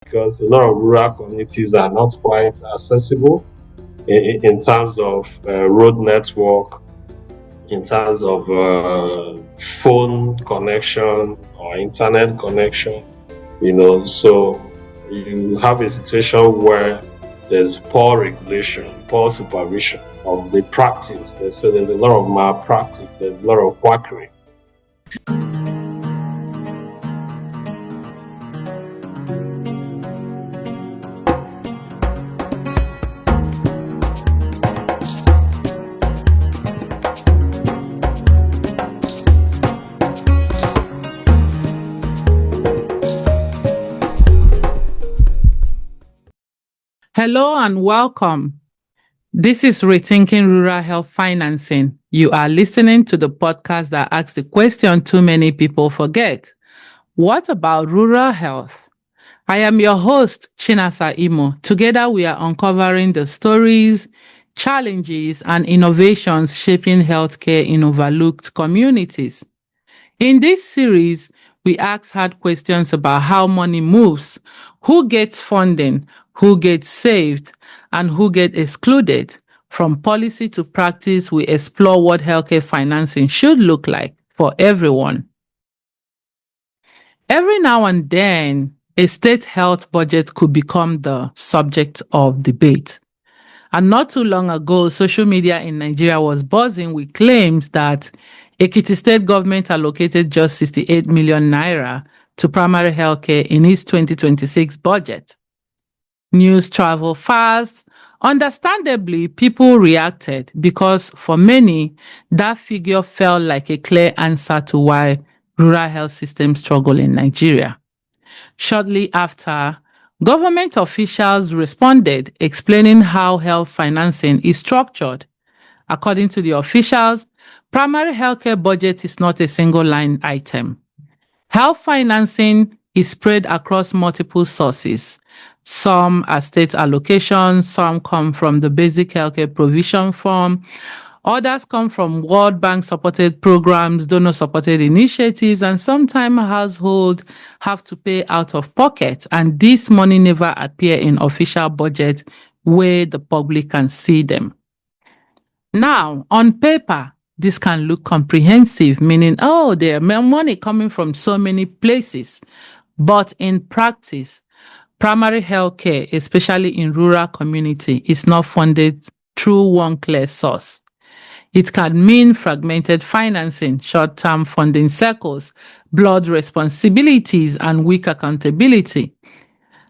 because a lot of rural communities are not quite accessible in terms of road network, in terms of phone connection or internet connection, so you have a situation where there's poor regulation, poor supervision of the practice. So there's a lot of malpractice, there's a lot of quackery. Hello and welcome. This is Rethinking Rural Health Financing. You are listening to the podcast that asks the question too many people forget. What about rural health? I am your host, Chinasa Imo. Together we are uncovering the stories, challenges, and innovations shaping healthcare in overlooked communities. In this series, we ask hard questions about how money moves, who gets funding, who gets saved, and who gets excluded. From policy to practice, we explore what healthcare financing should look like for everyone. Every now and then, a state health budget could become the subject of debate. And not too long ago, social media in Nigeria was buzzing with claims that Ekiti state government allocated just 68 million naira to primary healthcare in its 2026 budget. News traveled fast. Understandably, people reacted because for many, that figure felt like a clear answer to why rural health systems struggle in Nigeria. Shortly after, government officials responded, explaining how health financing is structured. According to the officials, primary healthcare budget is not a single line item. Health financing is spread across multiple sources. Some are state allocations, some come from the Basic Healthcare Provision Fund, others come from World Bank supported programs, donor supported initiatives, and sometimes households have to pay out of pocket, and this money never appear in official budget where the public can see them. Now, on paper, this can look comprehensive, meaning, there are money coming from so many places. But in practice, primary health care, especially in rural community, is not funded through one clear source. It can mean fragmented financing, short-term funding cycles, broad responsibilities, and weak accountability.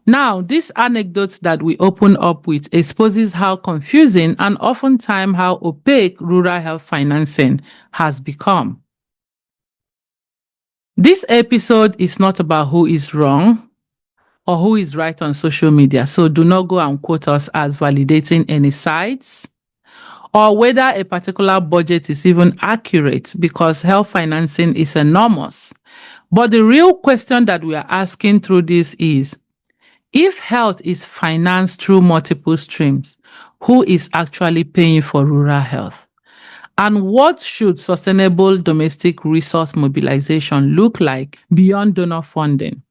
Now, this anecdote that we open up with exposes how confusing and oftentimes how opaque rural health financing has become. This episode is not about who is wrong or who is right on social media, so do not go and quote us as validating any sides or whether a particular budget is even accurate, because health financing is enormous. But the real question that we are asking through this is, if health is financed through multiple streams, who is actually paying for rural health? And what should sustainable domestic resource mobilization look like beyond donor funding?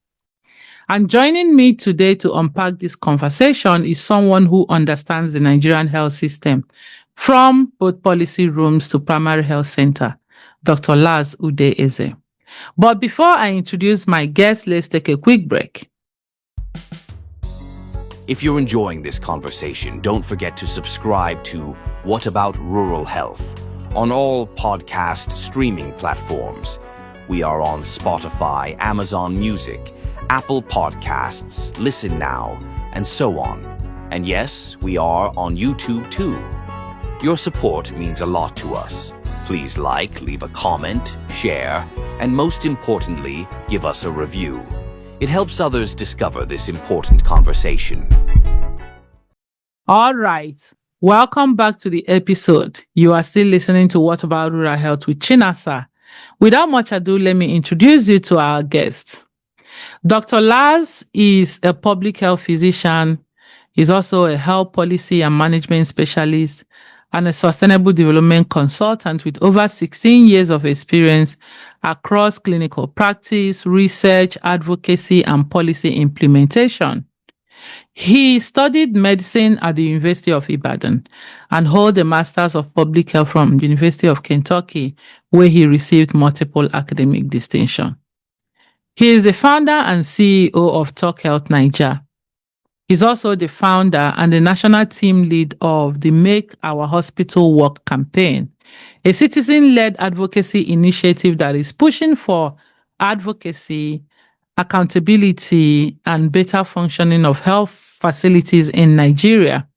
And joining me today to unpack this conversation is someone who understands the Nigerian health system from both policy rooms to primary health center, Dr. Laz Ude Eze. But before I introduce my guest, let's take a quick break. If you're enjoying this conversation, don't forget to subscribe to What About Rural Health on all podcast streaming platforms. We are on Spotify, Amazon Music, Apple Podcasts, Listen Now, and so on. And yes, we are on YouTube too. Your support means a lot to us. Please leave a comment, share, and most importantly, give us a review. It helps others discover this important conversation. All right. Welcome back to the episode. You are still listening to What About Rural Health with Chinasa. Without much ado, let me introduce you to our guest. Dr. Laz is a public health physician. He's also a health policy and management specialist and a sustainable development consultant with over 16 years of experience across clinical practice, research, advocacy, and policy implementation. He studied medicine at the University of Ibadan and held a Master's of Public Health from the University of Kentucky, where he received multiple academic distinctions. He is the founder and CEO of TalkHealth9ja. He's also the founder and the national team lead of the Make Our Hospital Work campaign, a citizen-led advocacy initiative that is pushing for advocacy, accountability, and better functioning of health facilities in Nigeria.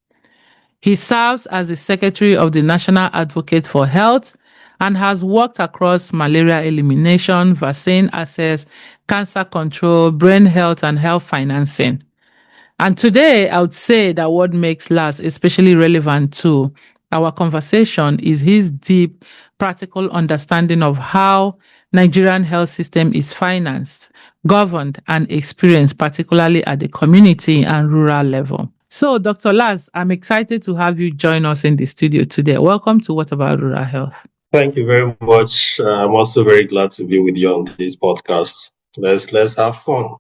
He serves as the secretary of the National Advocate for Health and has worked across malaria elimination, vaccine access, cancer control, brain health, and health financing. And today, I would say that what makes Laz especially relevant to our conversation is his deep practical understanding of how Nigerian health system is financed, governed, and experienced, particularly at the community and rural level. So, Dr. Laz, I'm excited to have you join us in the studio today. Welcome to What About Rural Health? Thank you very much. I'm also very glad to be with you on this podcast. Let's have fun.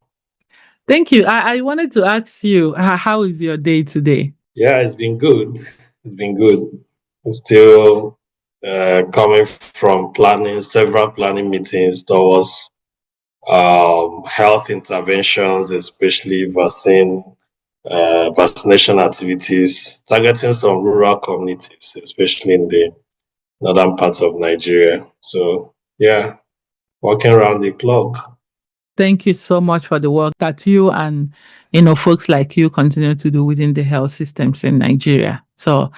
Thank you. I wanted to ask you, how is your day today? Yeah, it's been good. It's been good. Still coming from several planning meetings towards health interventions, especially vaccination activities, targeting some rural communities, especially in the northern parts of Nigeria. So, yeah, working around the clock. Thank you so much for the work that you and folks like you continue to do within the health systems in Nigeria. So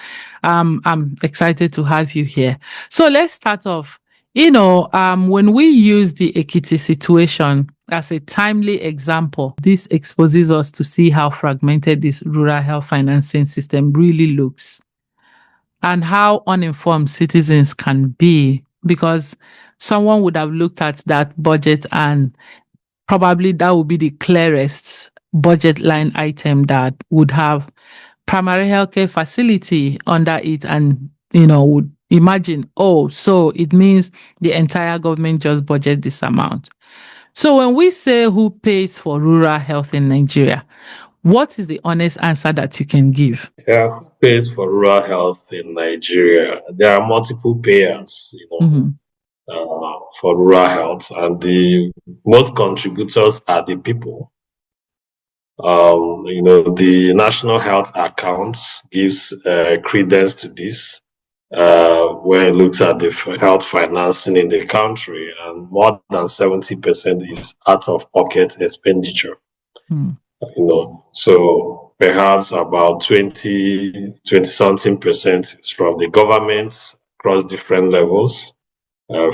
I'm excited to have you here. So let's start off. When we use the Ekiti situation as a timely example, this exposes us to see how fragmented this rural health financing system really looks and how uninformed citizens can be, because someone would have looked at that budget and probably that would be the clearest budget line item that would have primary healthcare facility under it, and would imagine, so it means the entire government just budget this amount. So when we say who pays for rural health in Nigeria, what is the honest answer that you can give? Yeah, who pays for rural health in Nigeria? There are multiple payers, for rural health, and the most contributors are the people. The National Health Accounts gives credence to this, where it looks at the health financing in the country, and more than 70% is out-of-pocket expenditure. So perhaps about 20-something percent is from the government across different levels,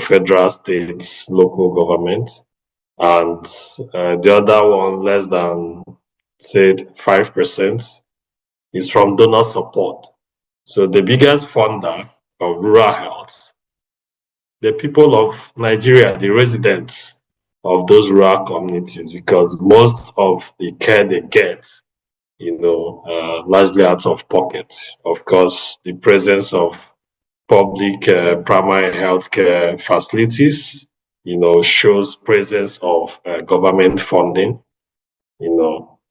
federal, states, local government, and the other one, less than, say, 5%, is from donor support. So the biggest funder of rural health, the people of Nigeria, the residents of those rural communities, because most of the care they get, largely out of pocket. Of course, the presence of public primary healthcare facilities, shows presence of government funding,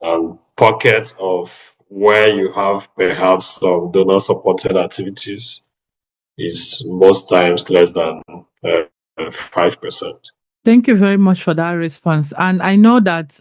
and pockets of where you have perhaps some donor supported activities is most times less than 5%. Thank you very much for that response. And I know that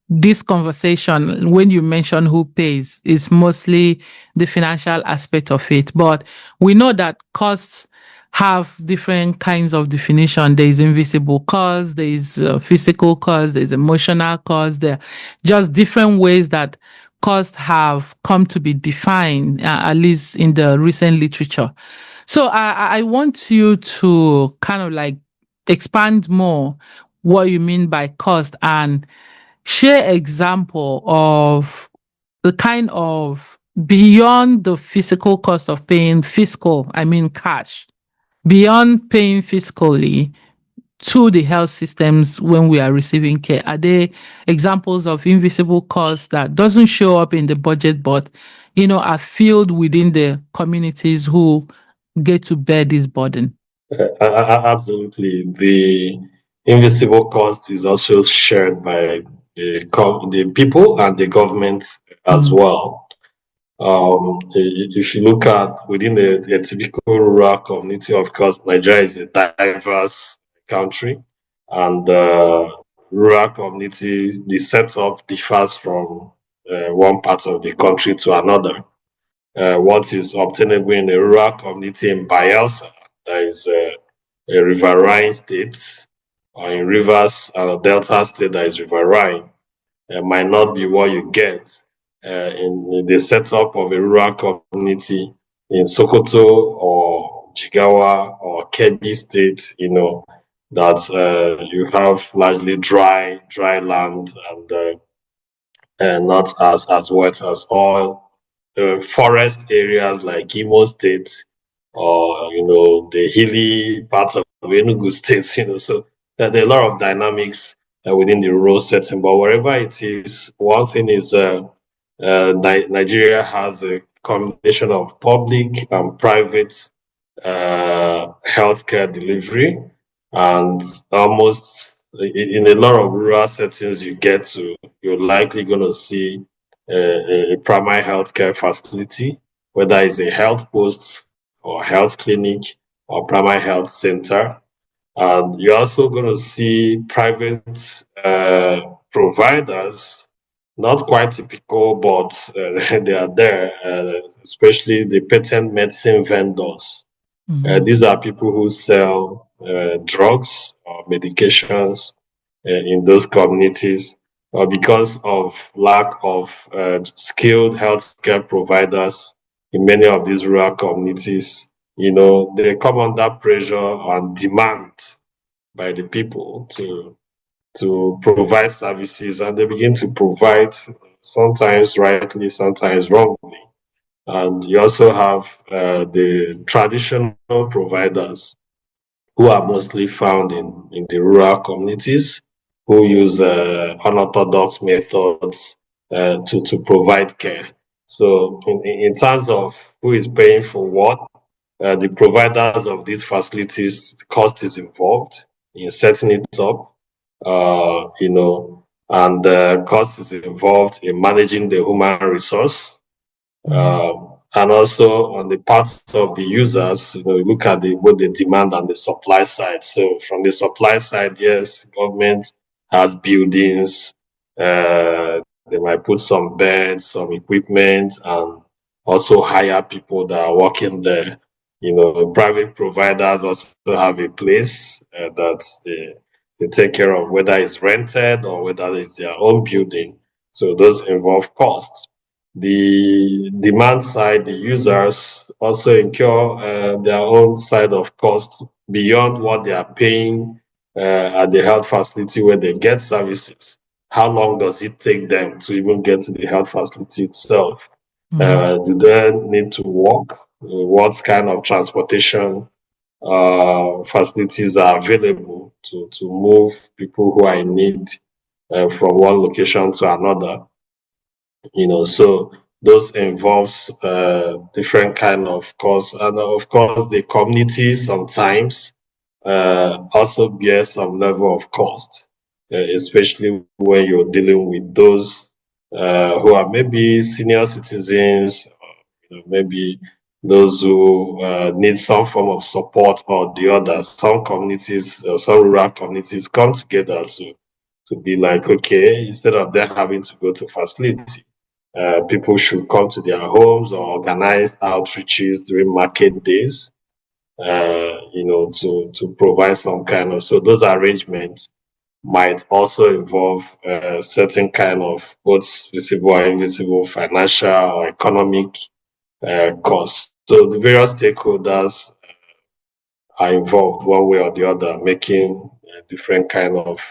this conversation, when you mention who pays, is mostly the financial aspect of it. But we know that costs have different kinds of definition. There is invisible cost, there is physical cost, there is emotional cost. There are just different ways that costs have come to be defined, at least in the recent literature. So I want you to kind of like expand more what you mean by cost and share example of the kind of beyond the physical cost of paying cash, beyond paying fiscally to the health systems when we are receiving care. Are there examples of invisible costs that doesn't show up in the budget, but are filled within the communities who get to bear this burden? Absolutely. The invisible cost is also shared by the people and the government as well. If you look at within the typical rural community, of course, Nigeria is a diverse country, and rural community, the setup differs from one part of the country to another. What is obtainable in a rural community in Bayelsa, that is a riverine state, or in Rivers Delta state, that is riverine, might not be what you get in the setup of a rural community in Sokoto or Jigawa or Kebbi state, that you have largely dry land and not as wet as oil. Forest areas like Imo State or the hilly parts of Enugu State, so there are a lot of dynamics within the rural setting. But wherever it is, one thing is Nigeria has a combination of public and private healthcare delivery, and almost in a lot of rural settings, you're likely going to see a primary healthcare facility, whether it's a health post or health clinic or primary health center. And you're also going to see private providers, not quite typical, but they are there, especially the patent medicine vendors. These are people who sell drugs or medications in those communities. Because of lack of skilled healthcare providers in many of these rural communities, they come under pressure and demand by the people to provide services, and they begin to provide, sometimes rightly, sometimes wrongly. And you also have the traditional providers who are mostly found in the rural communities, who use unorthodox methods to provide care. So in terms of who is paying for what, the providers of these facilities, cost is involved in setting it up, and cost is involved in managing the human resource. And also on the parts of the users, look at both the demand and the supply side. So from the supply side, yes, government has buildings, they might put some beds, some equipment, and also hire people that are working there. Private providers also have a place that they take care of, whether it's rented or whether it's their own building. So those involve costs. The demand side, the users also incur their own side of costs beyond what they are paying at the health facility where they get services. How long does it take them to even get to the health facility itself? Do they need to walk? What kind of transportation facilities are available to move people who are in need from one location to another? So those involves different kind of costs, and of course the community sometimes also bears some level of cost, especially when you're dealing with those who are maybe senior citizens, maybe those who need some form of support or the other. Some communities, some rural communities come together to be like, okay, instead of them having to go to facility, people should come to their homes or organize outreaches during market days, to provide some kind of. So those arrangements might also involve certain kind of both visible or invisible financial or economic costs. So the various stakeholders are involved one way or the other, making different kind of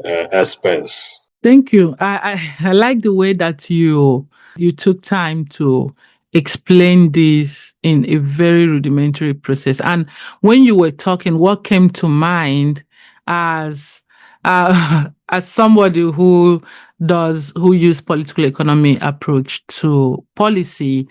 expense. Thank you. I like the way that you took time to explain this in a very rudimentary process. And when you were talking, what came to mind as as somebody who use political economy approach to policy,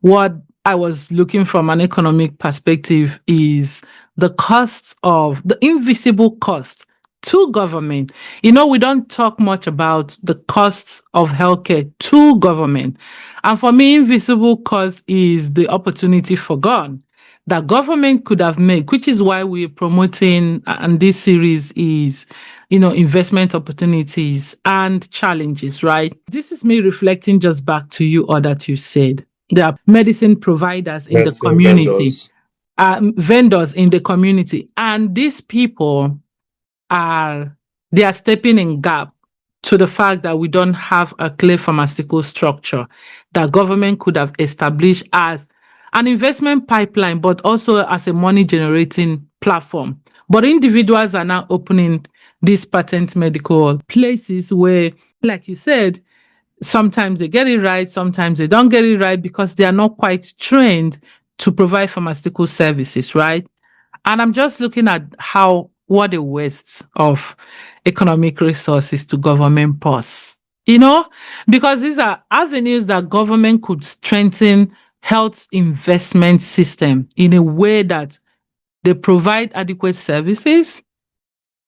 what I was looking from an economic perspective is the costs of the invisible cost to government. We don't talk much about the costs of healthcare to government. And for me, invisible cost is the opportunity forgone that government could have made, which is why we're promoting, and this series is, investment opportunities and challenges, right? This is me reflecting just back to you all that you said. There are medicine providers in the Medicine community, vendors. vendors in the community, and these people they are stepping in gap to the fact that we don't have a clear pharmaceutical structure that government could have established as an investment pipeline, but also as a money generating platform. But individuals are now opening these patent medical places where, like you said, sometimes they get it right, sometimes they don't get it right because they are not quite trained to provide pharmaceutical services, right? And I'm just looking at what a waste of economic resources to government purse, because these are avenues that government could strengthen health investment system in a way that they provide adequate services.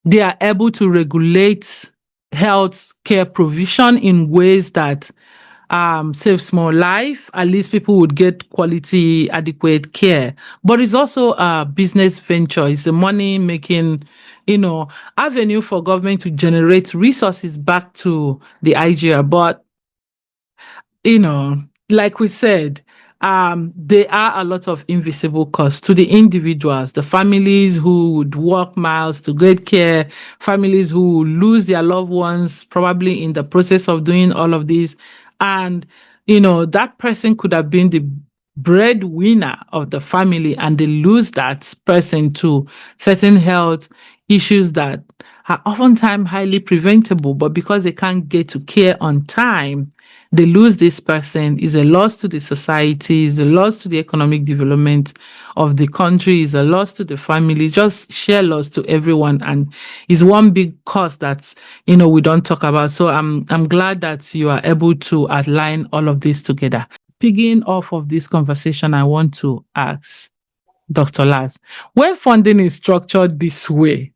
They are able to regulate health care provision in ways that saves more life. At least people would get quality, adequate care. But it's also a business venture. It's a money making, avenue for government to generate resources back to the IGR. But, like we said, there are a lot of invisible costs to the individuals, the families who would walk miles to get care, families who lose their loved ones probably in the process of doing all of this. And, that person could have been the breadwinner of the family, and they lose that person to certain health issues that are oftentimes highly preventable, but because they can't get to care on time, they lose this person. Is a loss to the society, is a loss to the economic development of the country, is a loss to the family, just share loss to everyone, and is one big cost that we don't talk about. So I'm glad that you are able to outline all of this together. Pigging off of this conversation, I want to ask Dr. Laz, when funding is structured this way,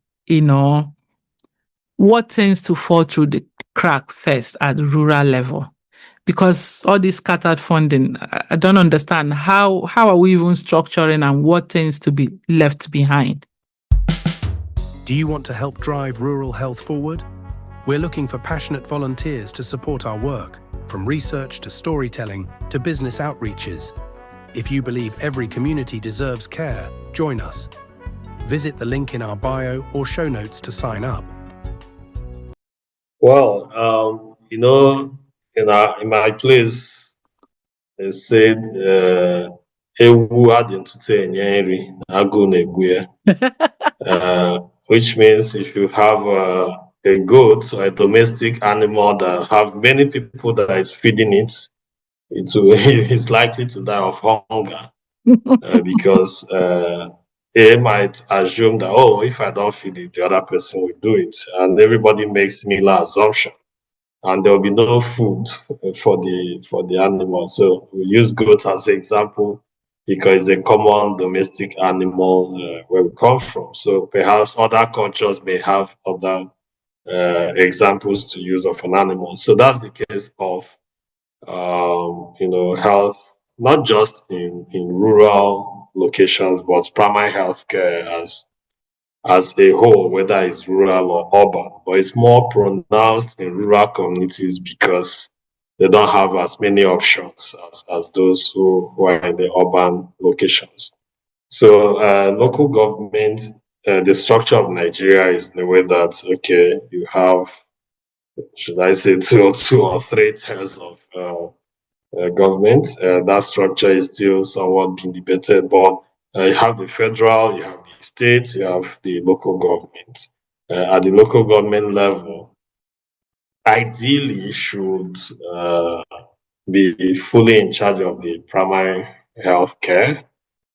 what tends to fall through the crack first at the rural level? Because all this scattered funding, I don't understand how are we even structuring, and what tends to be left behind? Do you want to help drive rural health forward? We're looking for passionate volunteers to support our work, from research to storytelling to business outreaches. If you believe every community deserves care, join us. Visit the link in our bio or show notes to sign up. Well, in my place, they said, "Ewu adịntụtụ enye nri, agụ na-egbu ya." Which means if you have a goat or a domestic animal that have many people that is feeding it, it's likely to die of hunger because they might assume that, if I don't feed it, the other person will do it, and everybody makes similar assumption, and there will be no food for the animal. So we use goats as an example because it's a common domestic animal where we come from. So perhaps other cultures may have other examples to use of an animal. So that's the case of health, not just in rural locations, but primary health care as a whole, whether it's rural or urban. But it's more pronounced in rural communities because they don't have as many options as those who are in the urban locations. So local government, the structure of Nigeria is the way that, you have, should I say, two or three tiers of government. That structure is still somewhat being debated, but you have the federal, you have the state, you have the local government. At the local government level, ideally should be fully in charge of the primary health care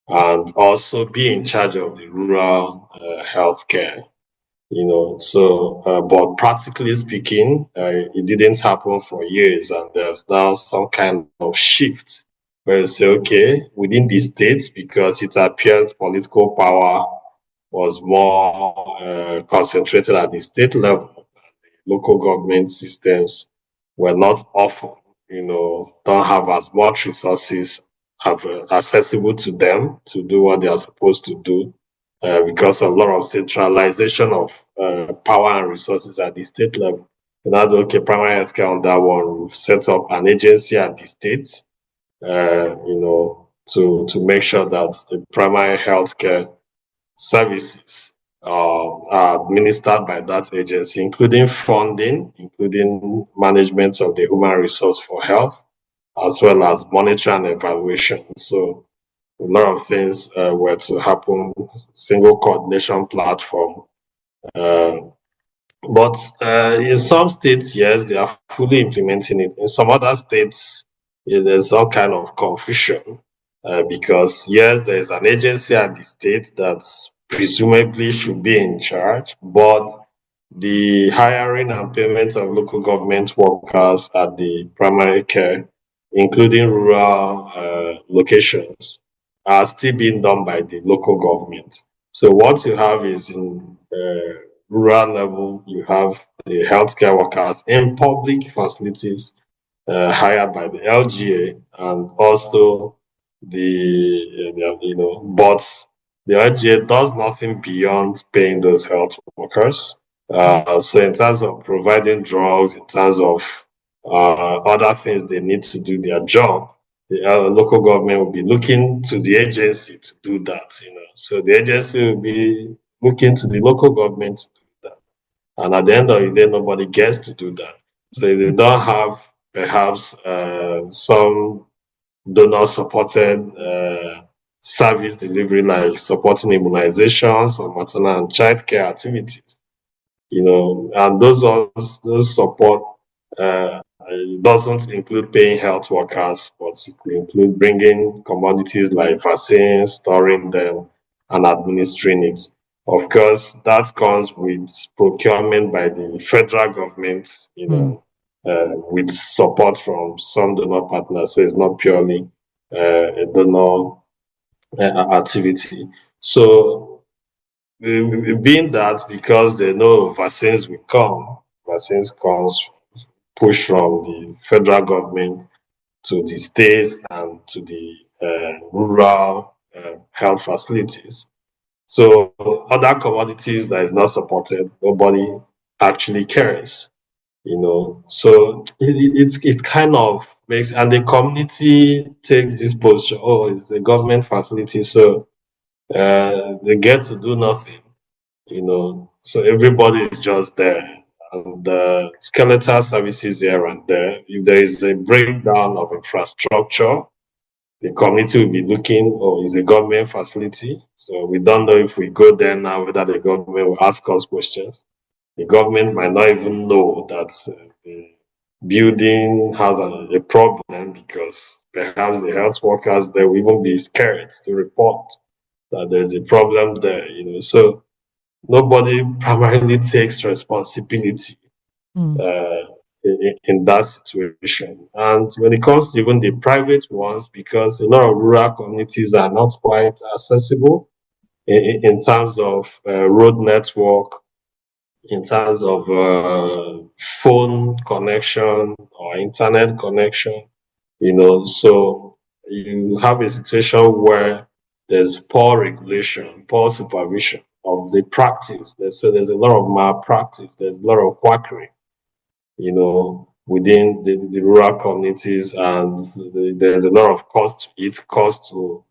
and also be in charge of the rural health care. But practically speaking, it didn't happen for years, and there's now some kind of shift where you say, within the states, because it appears political power was more concentrated at the state level. Local government systems were not often, don't have as much resources accessible to them to do what they are supposed to do because of a lot of centralization of power and resources at the state level. And now, okay, primary healthcare on that one, we've set up an agency at the state, to make sure that the primary healthcare services are administered by that agency, including funding, including management of the human resource for health, as well as monitoring and evaluation. So a lot of things were to happen, single coordination platform. But in some states, yes, they are fully implementing it. In some other states, there's all kind of confusion because, yes, there is an agency at the state that presumably should be in charge, but the hiring and payment of local government workers at the primary care, including rural locations, are still being done by the local government. So what you have is in rural level, you have the healthcare workers in public facilities hired by the LGA, and also but the LGA does nothing beyond paying those health workers. So in terms of providing drugs, in terms of other things they need to do their job, the local government will be looking to the agency to do that. So the agency will be looking to the local government to do that. And at the end of the day, nobody gets to do that. So if they don't have perhaps some donor-supported service delivery, like supporting immunizations or maternal and child care activities, and those support doesn't include paying health workers, but it could include bringing commodities like vaccines, storing them, and administering it. Of course, that comes with procurement by the federal government, with support from some donor partners. So it's not purely a donor activity. So, being that because they know vaccines comes pushed from the federal government to the states and to the rural health facilities. So other commodities that is not supported, nobody actually cares, So it's kind of makes, and the community takes this posture. Oh, it's a government facility, so they get to do nothing, So everybody is just there, and skeletal services here and there. If there is a breakdown of infrastructure, the community will be looking, oh, it's a government facility. So we don't know if we go there now whether the government will ask us questions. The government might not even know that the building has a problem, because perhaps the health workers there will even be scared to report that there's a problem there, So nobody primarily takes responsibility in that situation. And when it comes to even the private ones, because a lot of rural communities are not quite accessible in terms of road network, in terms of phone connection or internet connection, so you have a situation where there's poor regulation, poor supervision of the practice. So there's a lot of malpractice, there's a lot of quackery, within the rural communities, and there's a lot of cost to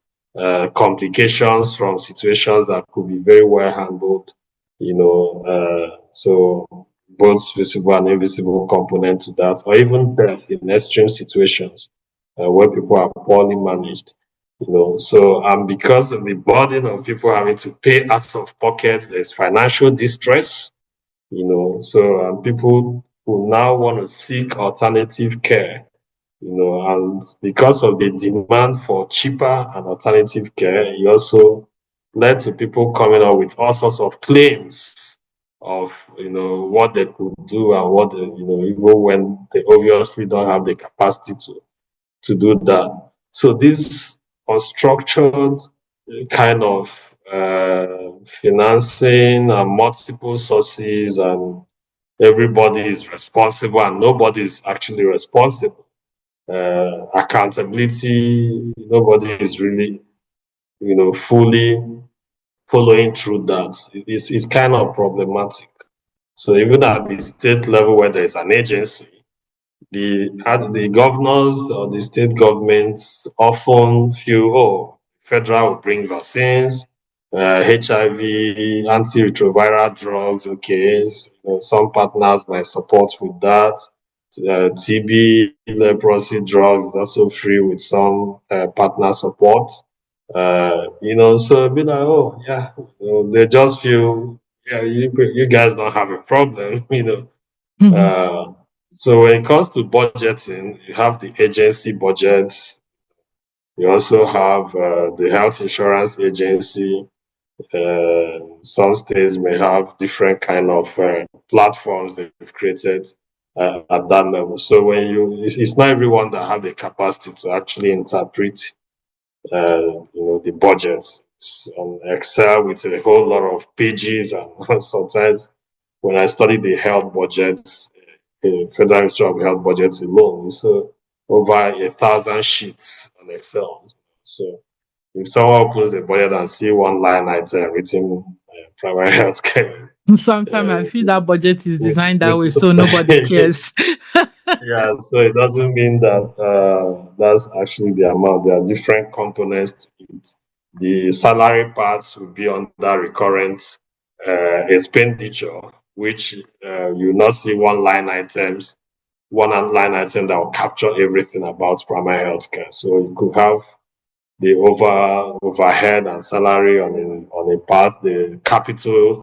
complications from situations that could be very well handled, so both visible and invisible component to that, or even death in extreme situations where people are poorly managed. So because of the burden of people having to pay out of pocket, there's financial distress, so people who now want to seek alternative care, and because of the demand for cheaper and alternative care, it also led to people coming up with all sorts of claims of, what they could do and what they, even when they obviously don't have the capacity to do that. So this unstructured kind of financing and multiple sources, and everybody is responsible and nobody is actually responsible. Accountability, nobody is really, fully following through that. It's kind of problematic. So even at the state level where there is an agency, the governors or the state governments often feel, oh, federal will bring vaccines, HIV, antiretroviral drugs. Okay, so, some partners might support with that. TB, leprosy drugs also free with some partner support. So be like, oh yeah, they just feel, yeah, you guys don't have a problem, So when it comes to budgeting, you have the agency budgets. You also have the health insurance agency. Some states may have different kind of platforms they've created at that level. So when it's not everyone that have the capacity to actually interpret, the budget on Excel with a whole lot of pages, and sometimes when I study the health budgets, the Federal Ministry of Health budgets alone, so over 1,000 sheets on Excel. So if someone opens a budget and see one line item written primary health care, Sometimes I feel that budget is with, designed that with way, so nobody cares. yeah, so it doesn't mean that that's actually the amount. There are different components to it. The salary parts will be under recurrent expenditure, which you will not see one line item that will capture everything about primary health care. So you could have the overhead and salary on a part, the capital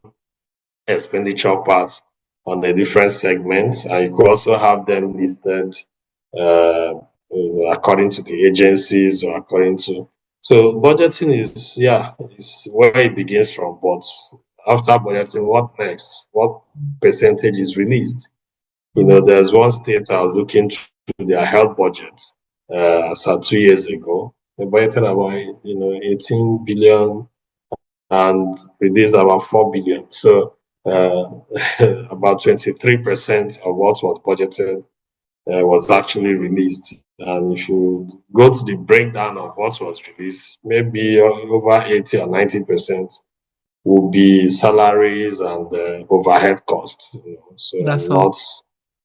expenditure parts on the different segments, and you could also have them listed according to the agencies or according to. So budgeting is where it begins from. But after budgeting, what next? What percentage is released? There's one state I was looking through their health budgets as of 2 years ago. They budgeted about 18 billion and released about 4 billion. So about 23% of what was budgeted was actually released. And if you go to the breakdown of what was released, maybe over 80 or 90% will be salaries and overhead costs. So That's all.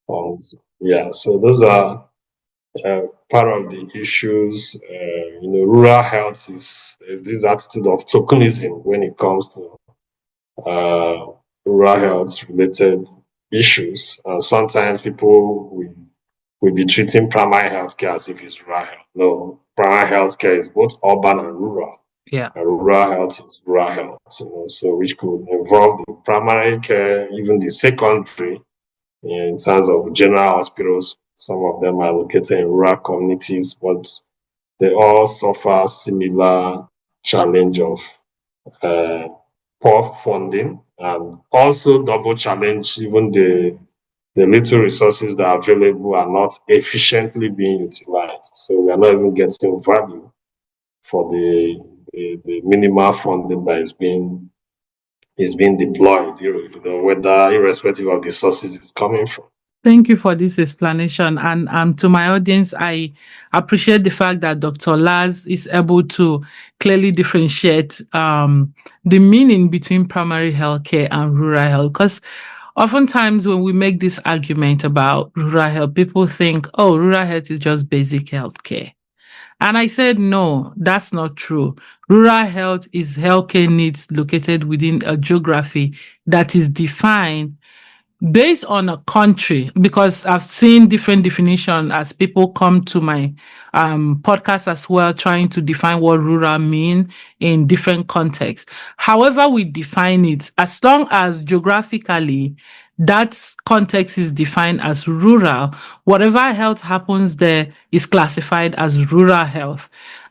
not, so those are part of the issues. Rural health is this attitude of tokenism when it comes to uh, rural health related issues. Sometimes people will be treating primary health care as if it's rural health. No, primary health care is both urban and rural. Yeah. And rural health is rural health, so which could involve the primary care, even the secondary, in terms of general hospitals. Some of them are located in rural communities, but they all suffer similar challenge of uh, poor funding, and also double challenge. Even the little resources that are available are not efficiently being utilized. So we are not even getting value for the minimal funding that is being deployed, whether irrespective of the sources it's coming from. Thank you for this explanation. And to my audience, I appreciate the fact that Dr. Laz is able to clearly differentiate the meaning between primary healthcare and rural health. Because oftentimes when we make this argument about rural health, people think, oh, rural health is just basic healthcare. And I said, no, that's not true. Rural health is healthcare needs located within a geography that is defined based on a country, because I've seen different definition as people come to my podcast as well, trying to define what rural mean in different contexts. However we define it, as long as geographically that context is defined as rural, whatever health happens there is classified as rural health.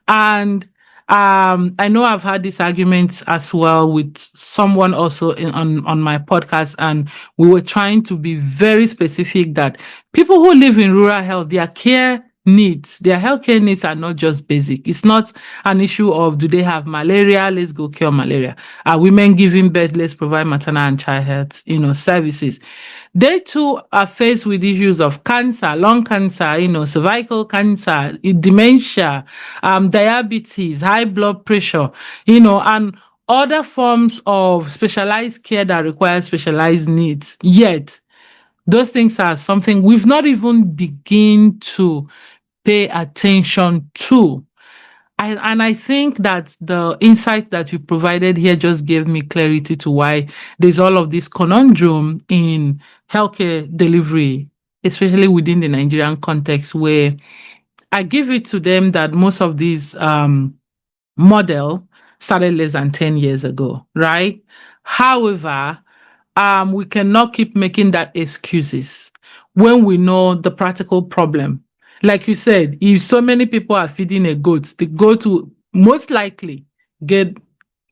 And I know I've had this argument as well with someone also on my podcast, and we were trying to be very specific that people who live in rural health, their care needs. Their healthcare needs are not just basic. It's not an issue of, do they have malaria? Let's go cure malaria. Are women giving birth? Let's provide maternal and child health, services. They too are faced with issues of cancer, lung cancer, cervical cancer, dementia, diabetes, high blood pressure, and other forms of specialized care that require specialized needs. Yet, those things are something we've not even begin to pay attention to. And I think that the insight that you provided here just gave me clarity to why there's all of this conundrum in healthcare delivery, especially within the Nigerian context, where I give it to them that most of these model started less than 10 years ago, right? However, we cannot keep making that excuses when we know the practical problem. Like you said, if so many people are feeding a goat, the goat will most likely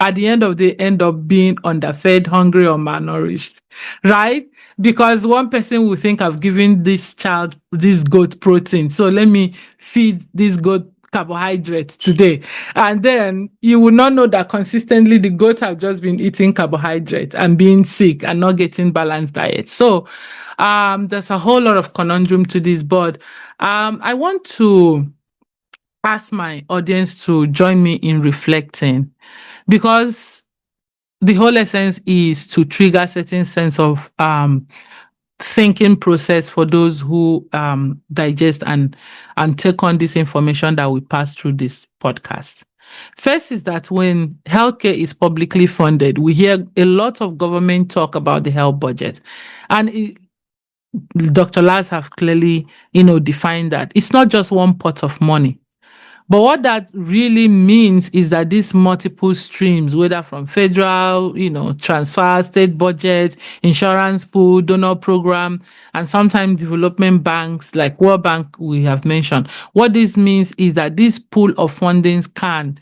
at the end of the day, end up being underfed, hungry, or malnourished, right? Because one person will think, I've given this goat protein, so let me feed this goat carbohydrates today. And then you will not know that consistently the goat have just been eating carbohydrates and being sick and not getting balanced diet. So there's a whole lot of conundrum to this, but I want to ask my audience to join me in reflecting, because the whole essence is to trigger certain sense of thinking process for those who digest and take on this information that we pass through this podcast. First is that when healthcare is publicly funded, we hear a lot of government talk about the health budget, and Dr. Laz have clearly, defined that it's not just one pot of money. But what that really means is that these multiple streams, whether from federal, transfer, state budget, insurance pool, donor program, and sometimes development banks like World Bank we have mentioned, what this means is that this pool of fundings can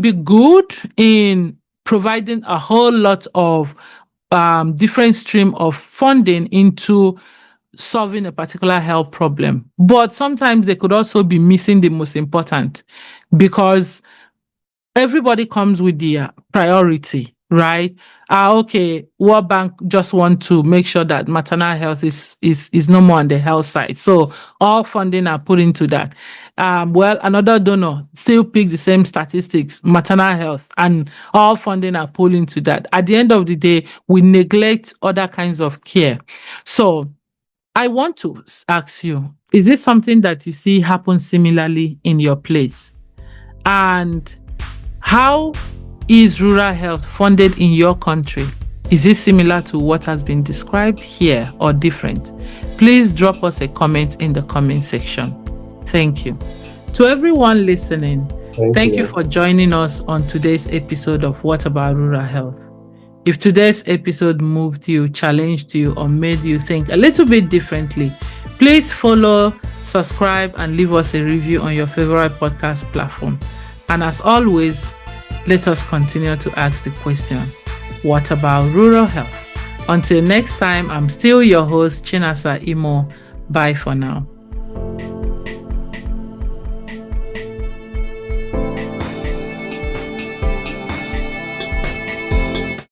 be good in providing a whole lot of different stream of funding into solving a particular health problem. But sometimes they could also be missing the most important, because everybody comes with their priority, right? Okay, World Bank just want to make sure that maternal health is no more on the health side. So all funding are put into that. Well, another donor still picks the same statistics, maternal health, and all funding are put into that. At the end of the day, we neglect other kinds of care. So I want to ask you, is this something that you see happen similarly in your place? And how is rural health funded in your country? Is it similar to what has been described here or different? Please drop us a comment in the comment section. Thank you. To everyone listening, thank you for joining us on today's episode of What About Rural Health? If today's episode moved you, challenged you, or made you think a little bit differently, please follow, subscribe, and leave us a review on your favorite podcast platform. And as always, let us continue to ask the question, what about rural health? Until next time, I'm still your host, Chinasa Imo. Bye for now.